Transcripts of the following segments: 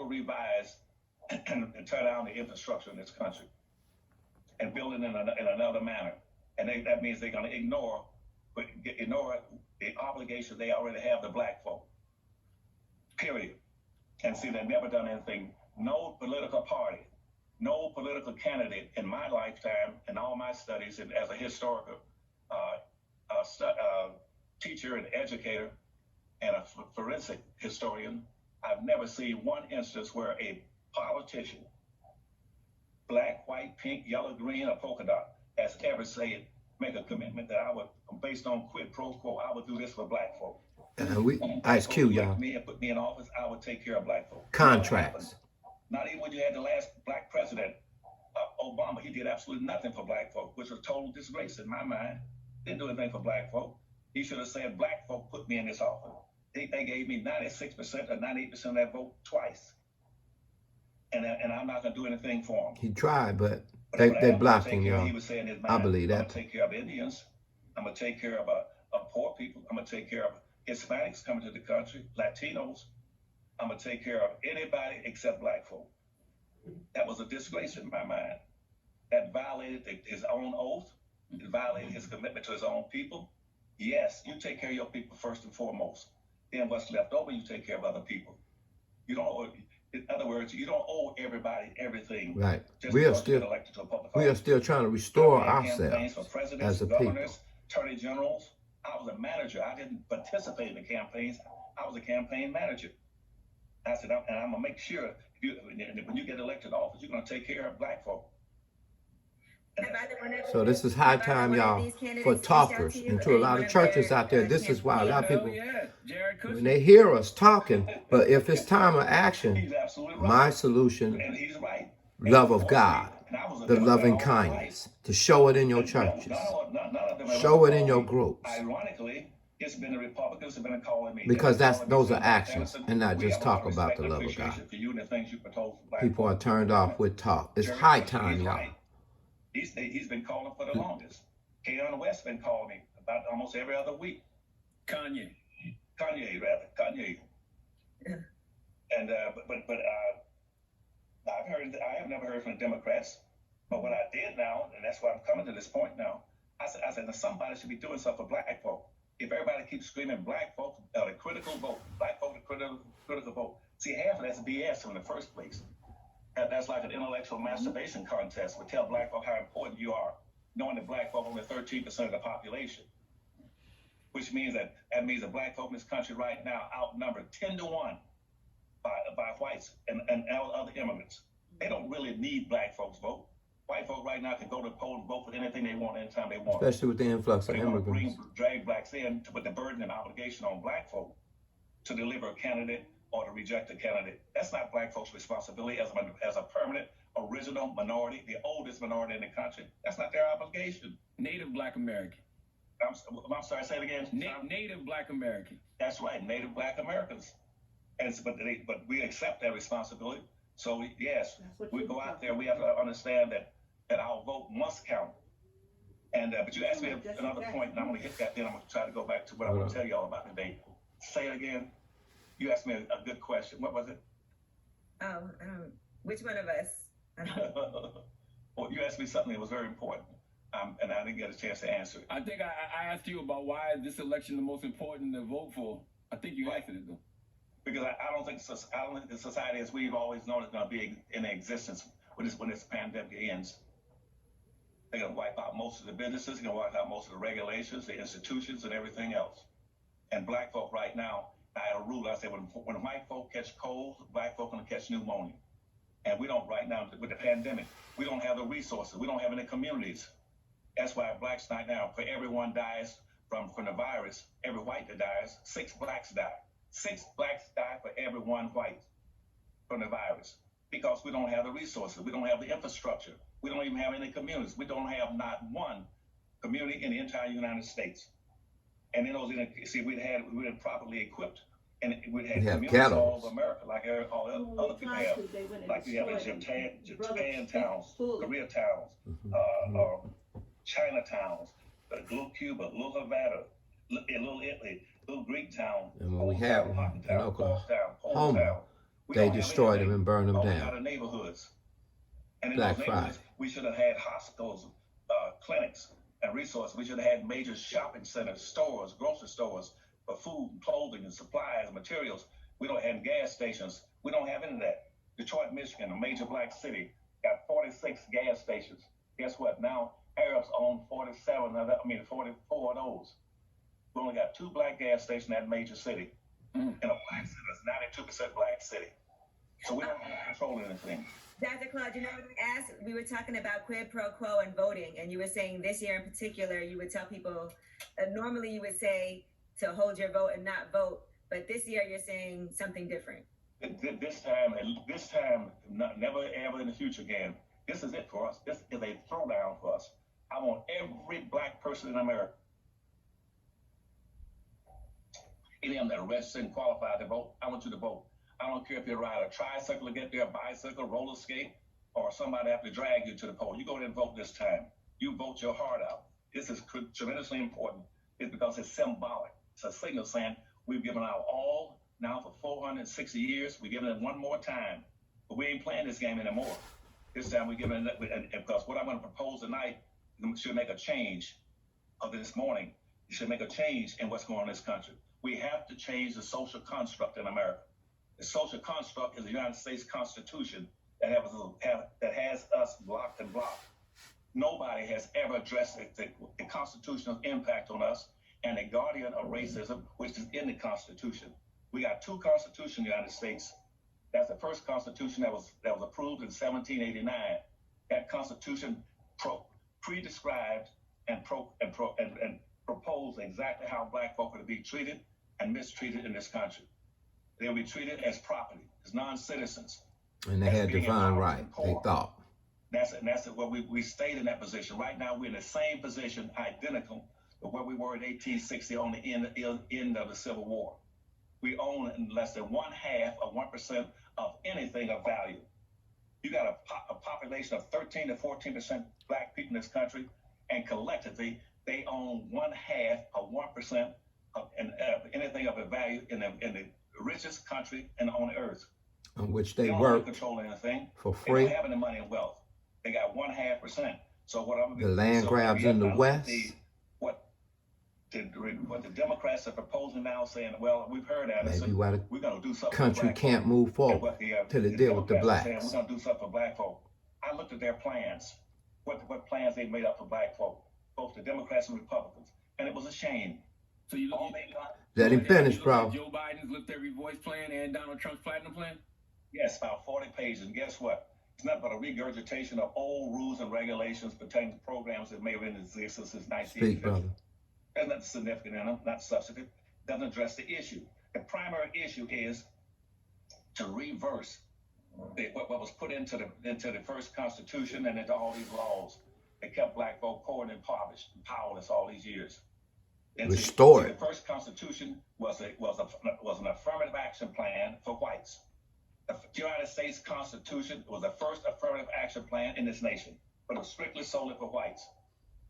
revise and tear down the infrastructure in this country and build it in another manner. And that means they're going to ignore the obligation they already have to black folk. Period. And see, they've never done anything. No political party, no political candidate in my lifetime and all my studies and as a historical teacher and educator and a forensic historian, I've never seen one instance where a politician, black, white, pink, yellow, green, or polka dot, has ever said, make a commitment that I would, based on quid pro quo, I would do this for black folk. Ice Cube, y'all. Me and put me in office, I would take care of black folk. Contracts. Not even when you had the last black president, Obama, he did absolutely nothing for black folk, which was a total disgrace in my mind. Didn't do anything for black folk. He should have said, black folk put me in this office. They gave me 96% or 98% of that vote twice. And I'm not going to do anything for him. He tried, but they blocked him, y'all. He was saying his mind, I believe that. I'm going to take care of Indians. I'm going to take care of poor people. I'm going to take care of Hispanics coming to the country, Latinos. I'm going to take care of anybody except black folk. That was a disgrace in my mind. That violated his own oath. It violated his commitment to his own people. Yes, you take care of your people first and foremost. Then what's left over, you take care of other people. You don't. In other words, you don't owe everybody everything. Right. We are still trying to restore ourselves as a people. Attorney generals. I was a manager. I didn't participate in the campaigns. I was a campaign manager. I said, and I'm gonna make sure when you get elected to office, you're gonna take care of black folk. So this is high time, y'all, for talkers. And to a lot of churches out there, this is why a lot of people, when they hear us talking, but if it's time of action, my solution, love of God, the loving kindness, to show it in your churches, show it in your groups. Ironically, it's been the Republicans have been calling me. Because those are actions and not just talk about the love of God. People are turned off with talk. It's high time, y'all. He's been calling for the longest. Kanye West been calling me about almost every other week. Kanye. Yeah. And but I have never heard from the Democrats. But what I did now, and that's why I'm coming to this point now, I said that somebody should be doing something for black folk. If everybody keeps screaming black folk, the critical vote, black folk, the critical vote. See, half of that's BS in the first place. That's like an intellectual masturbation contest. We tell black folk how important you are, knowing that black folk are only 13% of the population. Which means that black folk in this country right now outnumbered 10-1 by whites and other immigrants. They don't really need black folks' vote. White folk right now can go to the poll and vote for anything they want anytime they want. Especially with the influx of immigrants. They want to drag blacks in to put the burden and obligation on black folk to deliver a candidate or to reject a candidate. That's not black folks' responsibility as a permanent, original minority, the oldest minority in the country. That's not their obligation. Native Black American. I'm sorry, say it again. Native Black American. That's right, Native Black Americans. But we accept that responsibility. So yes, we go out there. We have to understand that our vote must count. And but you asked me another point, and I'm going to hit that. Then I'm going to try to go back to what I'm going to tell you all about today. Say it again. You asked me a good question. What was it? Which one of us? Well, you asked me something that was very important, and I didn't get a chance to answer it. I think I asked you about why is this election the most important to vote for. I think you answered it though. Because I don't think the society as we've always known is going to be in existence when this pandemic ends. They're going to wipe out most of the businesses. They're going to wipe out most of the regulations, the institutions, and everything else. And black folk right now, I had a rule. I said when white folk catch cold, black folk going to catch pneumonia. And we don't right now with the pandemic. We don't have the resources. We don't have any communities. That's why blacks right now, for everyone dies from the virus, every white that dies, 6 blacks die. 6 blacks die for every 1 white from the virus because we don't have the resources. We don't have the infrastructure. We don't even have any communities. We don't have not one community in the entire United States. And then we'd have properly equipped, and we'd have communities all over America, like all other people have. Like we have in Japan towns, Korea towns, China towns, little Cuba, little Havana, little Italy, little Greek town, and when we have Pole Town, They destroyed them and burned them down. Out of neighborhoods. And in Black those Friday. neighborhoods, we should have had hospitals, clinics, and resources. We should have had major shopping centers, stores, grocery stores for food and clothing and supplies and materials. We don't have gas stations. We don't have any of that. Detroit, Michigan, a major black city, got 46 gas stations. Guess what? Now Arabs own 44 of those. We only got 2 black gas stations in that major city. In a black city, it's 92% black city. So we don't control anything. Dr. Claude, you know what I asked? We were talking about quid pro quo and voting, and you were saying this year in particular, you would tell people, normally you would say to hold your vote and not vote, but this year you're saying something different. This time, never ever in the future again. This is it for us. This is a throwdown for us. I want every black person in America, any of them that are registered and qualified to vote, I want you to vote. I don't care if you ride a tricycle to get there, a bicycle, roller skate, or somebody have to drag you to the poll. You go there and vote this time. You vote your heart out. This is tremendously important. It's because it's symbolic. It's a signal saying we've given our all now for 460 years. We're giving it one more time. But we ain't playing this game anymore. This time we're giving it, because what I'm going to propose tonight should make a change of this morning. It should make a change in what's going on in this country. We have to change the social construct in America. The social construct is the United States Constitution that has us blocked and blocked. Nobody has ever addressed the constitutional impact on us and a guardian of racism, which is in the Constitution. We got 2 constitutions in the United States. That's the first Constitution that was approved in 1789. That Constitution pre-described and proposed exactly how black folk are to be treated and mistreated in this country. They'll be treated as property, as non-citizens. And they had divine right, they thought. That's what we stayed in that position. Right now, we're in the same position, identical to where we were in 1860 on the end of the Civil War. We own less than 1/2 of 1% of anything of value. You got a population of 13 to 14% black people in this country, and collectively, they own 1/2 of 1% of anything of a value in the richest country on earth. On which they don't work control anything for free. They don't have any money and wealth. They got 1/2%. So the land grabs in the West. What the Democrats are proposing now, saying, well, we've heard that. Maybe we're going to do something. Country can't move forward till they deal with the blacks. Saying, we're going to do something for black folk. I looked at their plans, what plans they made up for black folk, both the Democrats and Republicans, and it was a shame. So you let him finish, bro. Joe Biden's Lift Every Voice plan and Donald Trump's Platinum plan? Yes, about 40 pages. And guess what? It's not but a regurgitation of old rules and regulations pertaining to programs that may have been in existence since 1950. Speak, brother. There's nothing significant in them, not substantive. Doesn't address the issue. The primary issue is to reverse what was put into the first Constitution and into all these laws that kept black folk poor and impoverished and powerless all these years. Restore it. The first Constitution was an affirmative action plan for whites. The United States Constitution was the first affirmative action plan in this nation, but it was strictly solely for whites.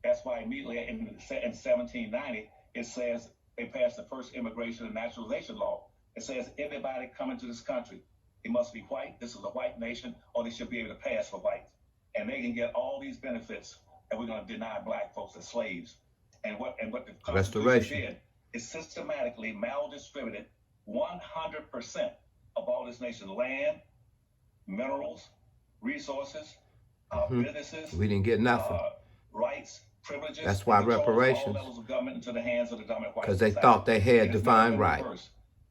That's why immediately in 1790, it says they passed the first immigration and naturalization law. It says everybody coming to this country, they must be white, this is a white nation, or they should be able to pass for whites. And they can get all these benefits that we're going to deny black folks as slaves. And what the Constitution did is systematically maldistributed 100% of all this nation's land, minerals, resources, businesses. We didn't get nothing. Rights, privileges. That's why reparations. All levels of government into the hands of the dominant white. Because they thought they had divine right.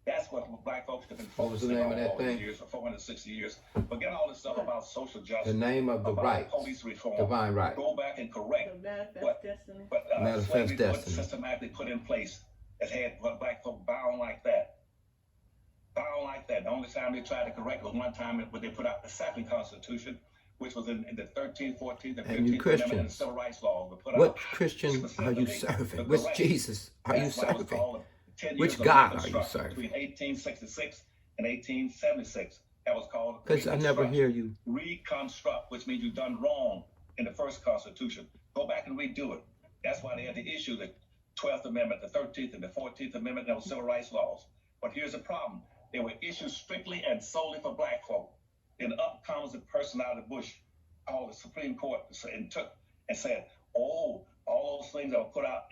That's what black folks have been What was the name of that thing? Years, for 460 years. Forget all this stuff about social justice. The name of the right. Police reform. Divine right. Go back and correct Manifest Destiny. Manifest Destiny. Systematically put in place that had black folk bound like that. Bound like that. The only time they tried to correct was one time when they put out the second Constitution, which was in the 13th, 14th, and 15th Amendment and the Civil Rights Law. What Christian are you serving? Which Jesus are you serving? Which God are you serving? Between 1866 and 1876. That was called. Because I never hear you. Reconstruct, which means you've done wrong in the first Constitution. Go back and redo it. That's why they had to issue the 12th Amendment, the 13th, and the 14th Amendment, and those civil rights laws. But here's the problem. They were issued strictly and solely for black folk. Then up comes a person out of the bush, called the Supreme Court, and took and said, "Oh, all those things that were put out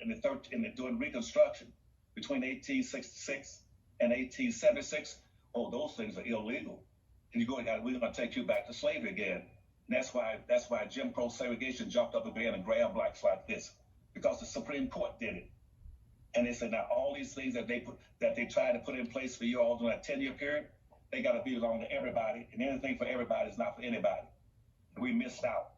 during Reconstruction between 1866 and 1876, oh, those things are illegal. And we're going to take you back to slavery again." And that's why Jim Crow segregation jumped up again and grabbed blacks like this, because the Supreme Court did it. And they said, now all these things that they tried to put in place for you all during that 10-year period, they got to belong to everybody, and anything for everybody is not for anybody. And we missed out.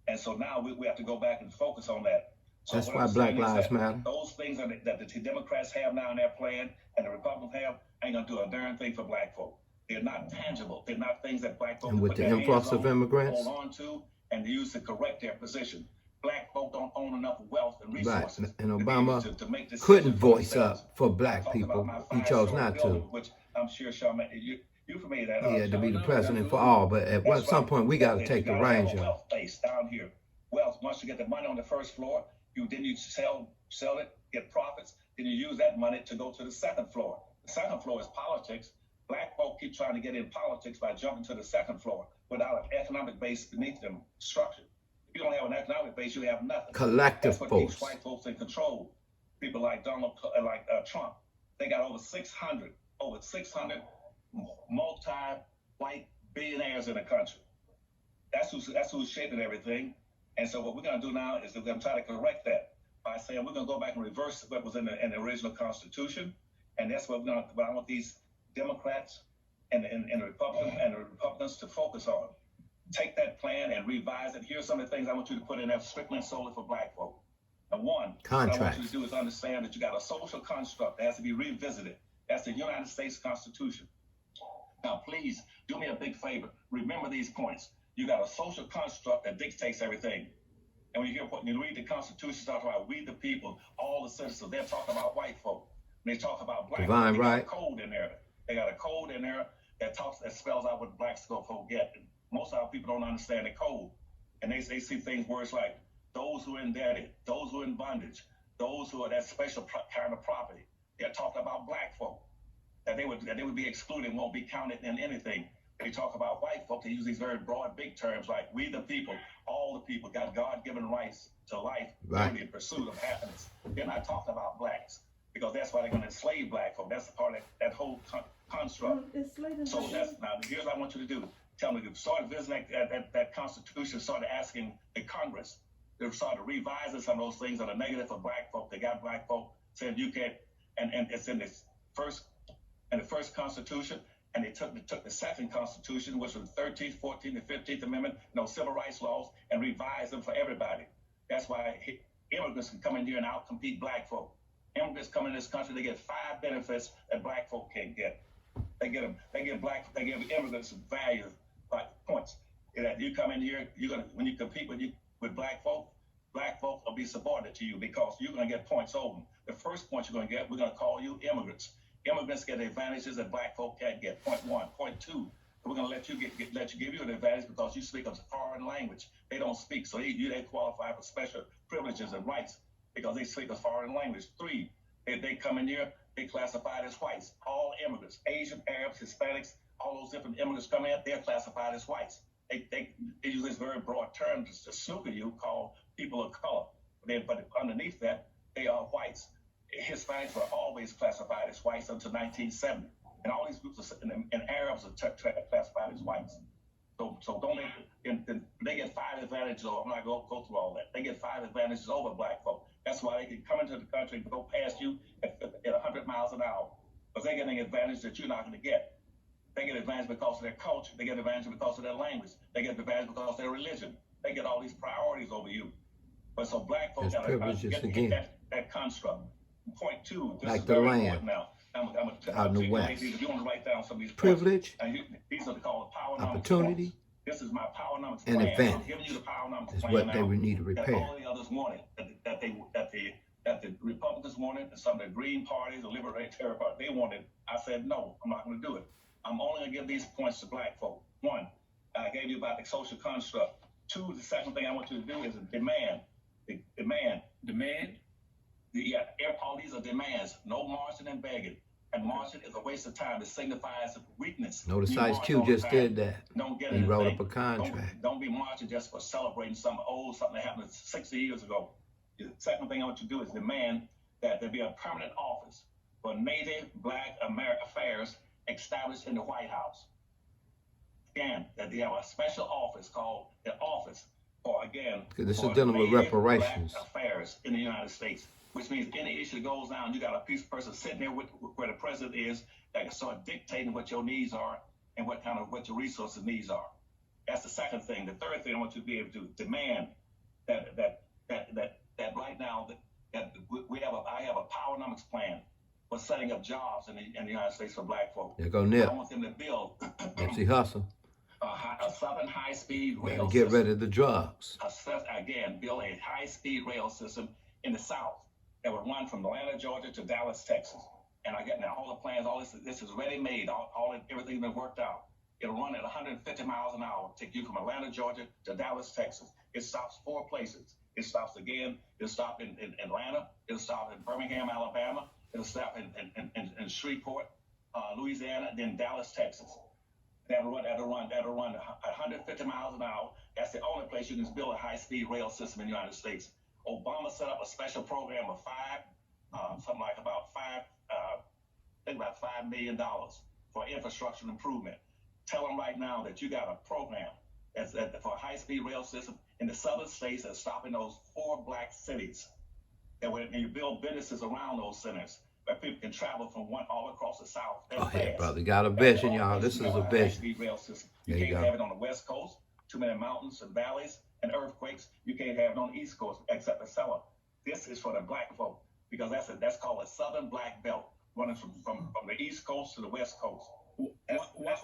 And so now we have to go back and focus on that. So that's why Black Lives Matter. Those things that the Democrats have now in their plan and the Republicans have ain't going to do a darn thing for black folk. They're not tangible. They're not things that black folk and with the influx of immigrants, hold on to and use to correct their position. Black folk don't own enough wealth and resources. Right. And Obama couldn't voice up for black people. He chose not to. Which I'm sure Charmaine, you familiar with that? He had to be the president for all, but at some point we got to take the reins. Wealth base down here. Wealth. Once you get the money on the first floor, you sell it, get profits. Then you use that money to go to the second floor. The second floor is politics. Black folk keep trying to get in politics by jumping to the second floor without an economic base beneath them structured. If you don't have an economic base, you have nothing. Collective That's what force. keeps white folks in control. People like Trump, they got over 600 multi-white billionaires in the country. That's who's shaping everything. And so what we're going to do now is we're going to try to correct that by saying we're going to go back and reverse what was in the original Constitution, and that's what we're going to. But I want these Democrats and the Republicans to focus on. Take that plan and revise it. Here's some of the things I want you to put in there strictly and solely for black folk. And one, what I want you to do is understand that you got a social construct that has to be revisited. That's the United States Constitution. Now, please do me a big favor. Remember these points. You got a social construct that dictates everything. And when you read the Constitution, talk about we the people, all the citizens. They're talking about white folk. When they talk about black Divine folk, they right. got a code in there. They got a code in there that spells out what black folk get. And most of our people don't understand the code. And they see words like those who are indebted, those who are in bondage, those who are that special kind of property. They're talking about black folk. That they would be excluded, won't be counted in anything. They talk about white folk. They use these very broad, big terms like we the people, all the people got God-given rights to life, liberty, and pursuit of happiness. They're not talking about blacks because that's why they're going to enslave black folk. That's part of that whole construct. So now here's what I want you to do. Tell me, start visiting that Constitution, start asking the Congress to start revising some of those things that are negative for black folk. They got black folk saying you can't, and it's in the first Constitution. And they took the second Constitution, which was the 13th, 14th, and 15th Amendment, civil rights laws, and revised them for everybody. That's why immigrants can come in here and outcompete black folk. Immigrants come in this country, they get 5 benefits that black folk can't get. They give immigrants value, like points. That you come in here, when you compete with black folk will be subordinate to you because you're gonna get points over them. The first point you're gonna get, we're gonna call you immigrants. Immigrants get advantages that black folk can't get. Point 1. Point 2, we're going to let you give you an advantage because you speak a foreign language. They don't speak, so they qualify for special privileges and rights because they speak a foreign language. 3, they come in here, they classified as whites. All immigrants, Asian, Arabs, Hispanics, all those different immigrants come in, they're classified as whites. They use this very broad term to snooker you called people of color. But underneath that, they are whites. Hispanics were always classified as whites until 1970, and all these groups and Arabs are classified as whites. So don't they get 5 advantages over? I'm not going to go through all that. They get 5 advantages over black folk. That's why they can come into the country and go past you at 100 miles an hour, because they're getting an advantage that you're not going to get. They get advantage because of their culture. They get advantage because of their language. They get advantage because of their religion. They get all these priorities over you. But so black folks got to get that construct. Point 2, this like is the very land important now. out in the West. If you want to write down some of these privilege, these are called power opportunity, this is my power numbers and plan. advantage. I'm giving you the power numbers is plan what now they would need to that repair. all the others wanted, that the Republicans wanted, and some of the Green parties, the Libertarian Party, they wanted. I said, no, I'm not going to do it. I'm only going to give these points to black folk. 1, I gave you about the social construct. 2, the second thing I want you to do is demand. Demand? Yeah, all these are demands. No marching and begging. And marching is a waste of time. It signifies weakness. Notice You Ice march Cube all the just time. did that. Don't get He wrote anything. up a contract. Don't be marching just for celebrating something that happened 60 years ago. The second thing I want you to do is demand that there be a permanent office for Native Black affairs established in the White House. Again, that they have a special office called the Office for, again, This is for dealing with Native reparations. Black affairs in the United States, which means any issue that goes down, you got a person sitting there where the president is that can start dictating what your needs are and what your resources needs are. That's the second thing. The third thing I want you to be able to demand that right now that I have a Powernomics plan for setting up jobs in the United States for Black folk. There go Nip. I want them to build Nipsey Hussle. a southern high-speed rail Gotta system. get rid of the drugs. Again, build a high-speed rail system in the South that would run from Atlanta, Georgia to Dallas, Texas. And I get now all the plans, this is ready-made, everything's been worked out. It'll run at 150 miles an hour, take you from Atlanta, Georgia to Dallas, Texas. It stops 4 places. It'll stop in Atlanta, it'll stop in Birmingham, Alabama, it'll stop in Shreveport, Louisiana, then Dallas, Texas. That'll run 150 miles an hour. That's the only place you can build a high-speed rail system in the United States. Obama set up a special program of about $5 million for infrastructure improvement. Tell them right now that you got a program for a high-speed rail system in the southern states that's stopping those 4 black cities. And you build businesses around those centers where people can travel from all across the South. Oh, yeah, brother. Got a vision, y'all. This is a vision. Rail system. There You you can't go. have it on the West Coast. Too many mountains and valleys and earthquakes. You can't have it on the East Coast except the Acela. This is for the Black folk because that's called a Southern Black Belt, running from the East Coast to the West Coast.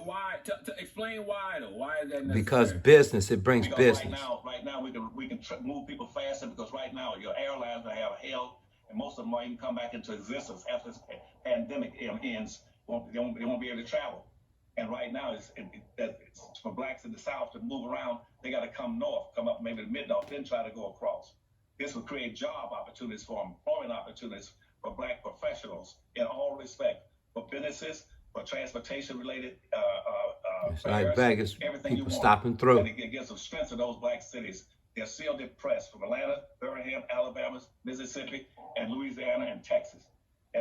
Why? Explain why though. Why is that necessary? Because business, it brings business. Right now we can move people faster because right now your airlines have hell, and most of them won't even come back into existence after this pandemic ends. They won't be able to travel. And right now, it's for blacks in the South to move around. They got to come north, come up maybe the mid-north, then try to go across. This will create job opportunities for them, employment opportunities for black professionals in all respect, for businesses, for transportation-related It's like Vegas, everything people you want. stopping through. And it gives some strength to those black cities. They're still depressed from Atlanta, Birmingham, Alabama, Mississippi, and Louisiana, and Texas.